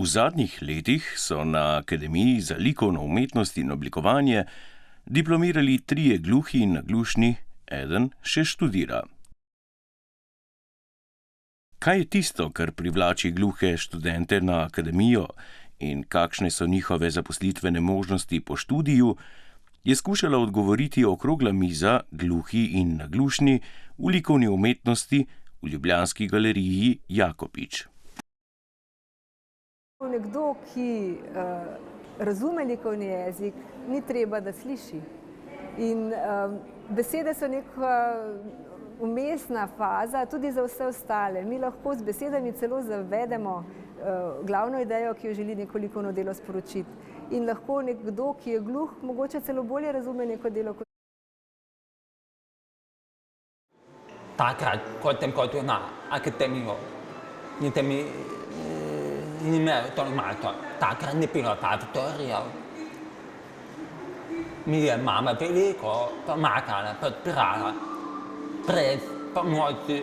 V zadnjih letih so na Akademiji za likovno umetnost in oblikovanje diplomirali 3 gluhi in naglušni, eden še študira. Kaj je tisto, kar privlači gluhe študente na akademijo in kakšne so njihove zaposlitvene možnosti po študiju, je skušala odgovoriti okrogla miza Gluhi in naglušni v likovni umetnosti v ljubljanski galeriji Jakopič. Nekdo, ki razume likovni jezik, ni treba, da sliši. In besede so neka vmesna faza tudi za vse ostale. Mi lahko z besedami celo zavedemo glavno idejo, ki jo želi neko likovno delo sporočiti. In lahko nekdo, ki je gluh, mogoče celo bolje razume neko delo kot. Takrat, ko sem hodil na akademijo, nisem imel tolmača. Takrat ni bilo avtorjev. Mi je mama veliko pomagala, podpirala. Brez pomoči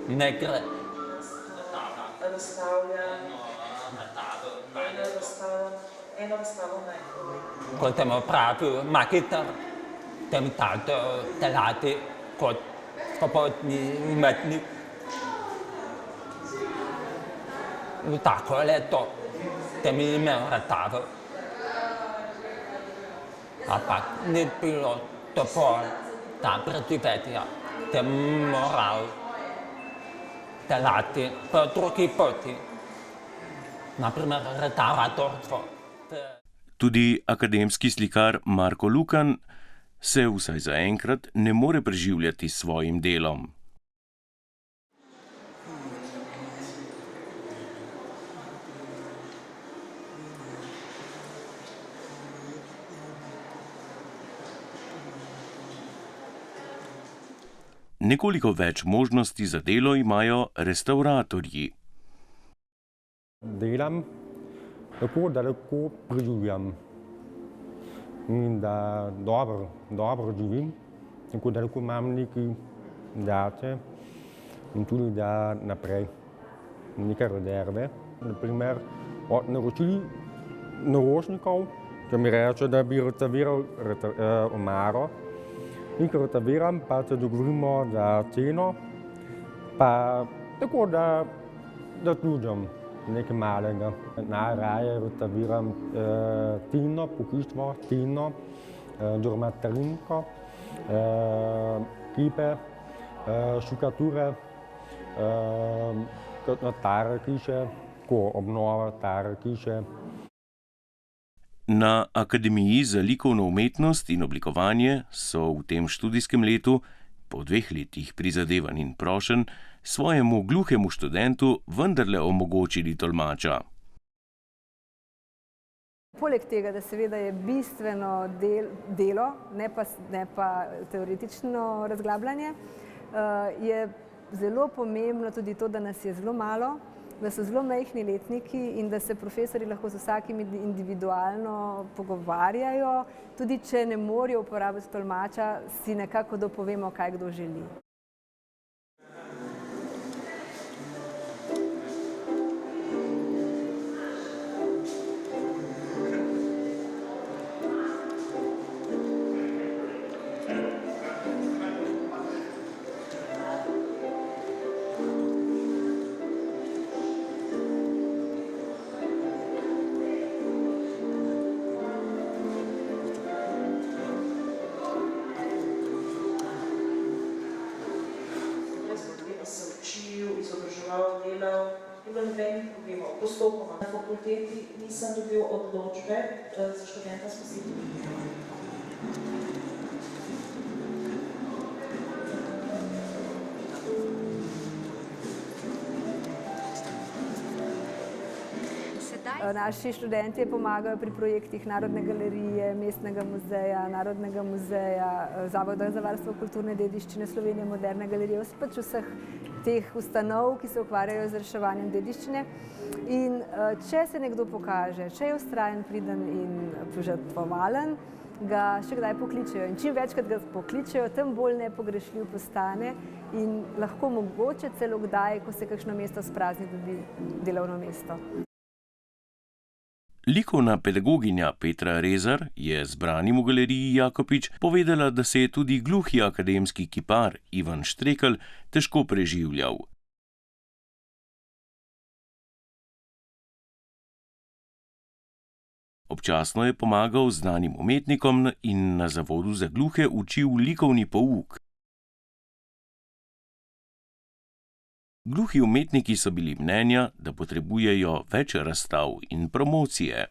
ne gre. Ko sem opravil magister, sem začel delati kot svobodni umetnik. Tako leto sem imel razstavo. Ampak ni bilo dovolj za preživetje. Sem moral delati po drugi poti, na primer restauratorstvo. Tudi akademski slikar Marko Lukan se vsaj zaenkrat ne more preživljati s svojim delom. Nekoliko več možnosti za delo imajo restavratorji. Delam tako, da lahko preživljam in da dobro živim, tako da lahko imam nekaj dače in tudi da naprej neke rezerve. Naprimer od naročnikov, ki mi reče, da bi rezerviral omaro. In ko rezerviram, pa se dogovorimo za ceno, pa tako, da služim nekaj malega. Najraje rezerviram tino, pohištvo, tino, dormatarinko, kipe, štukature, kot na stare hiše, ko obnova stare hiše. Na Akademiji za likovno umetnost in oblikovanje so v tem študijskem letu, po 2 letih prizadevanj in prošenj, svojemu gluhemu študentu vendarle omogočili tolmača. Poleg tega, da seveda je bistveno delo, ne pa teoretično razglabljanje, je zelo pomembno tudi to, da nas je zelo malo, da so zelo majhni letniki in da se profesorji lahko z vsakim individualno pogovarjajo. Tudi če ne morejo uporabiti tolmača, si nekako dopovemo, kaj kdo želi. Delal, je bilo nobenih problemov. Postopoma na fakulteti nisem dobil odločbe za študenta s posebnimi potrebami. Naši študentje pomagajo pri projektih Narodne galerije, Mestnega muzeja, Zavoda za varstvo kulturne dediščine Slovenije, Moderne galerije, pač vseh teh ustanov, ki se ukvarjajo z reševanjem dediščine. In če se nekdo pokaže, če je vztrajen, priden in požrtvovalen, ga še kdaj pokličejo. In čim večkrat ga pokličejo, tem bolj nepogrešljiv postane in lahko mogoče celo kdaj, ko se kakšno mesto sprazni, dobi delovno mesto. Likovna pedagoginja Petra Rezar je zbranim v galeriji Jakopič povedala, da se je tudi gluhi akademski kipar Ivan Štrekelj težko preživljal. Občasno je pomagal znanim umetnikom in na Zavodu za gluhe učil likovni pouk. Gluhi umetniki so bili mnenja, da potrebujejo več razstav in promocije.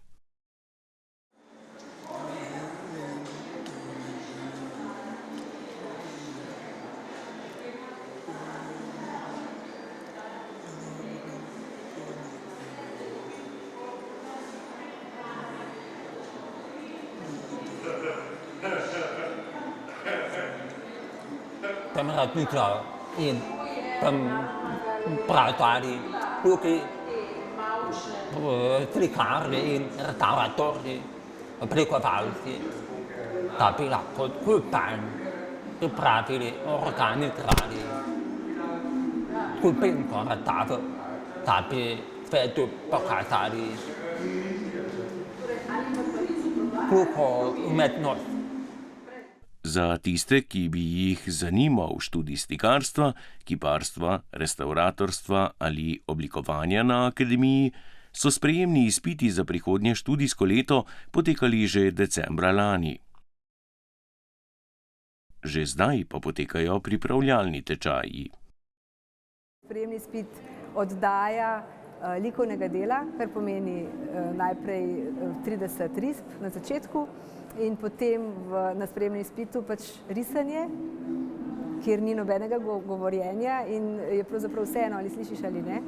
Tam razmišljajo in tam pravdari, tukaj slikarji in restauratorji, oblikovalci, da bi lahko skupaj pripravili, organizirali skupinsko razstavo, da bi svetu pokazali gluho umetnost. Za tiste, ki bi jih zanimal študij slikarstva, kiparstva, restavratorstva ali oblikovanja na akademiji, so sprejemni izpiti za prihodnje študijsko leto potekali že decembra lani. Že zdaj pa potekajo pripravljalni tečaji. Sprejemni izpit oddaja likovnega dela, kar pomeni najprej 30 risb na začetku, in potem na sprejemnem izpitu risanje, kjer ni nobenega govorjenja in je pravzaprav vseeno, ali slišiš ali ne.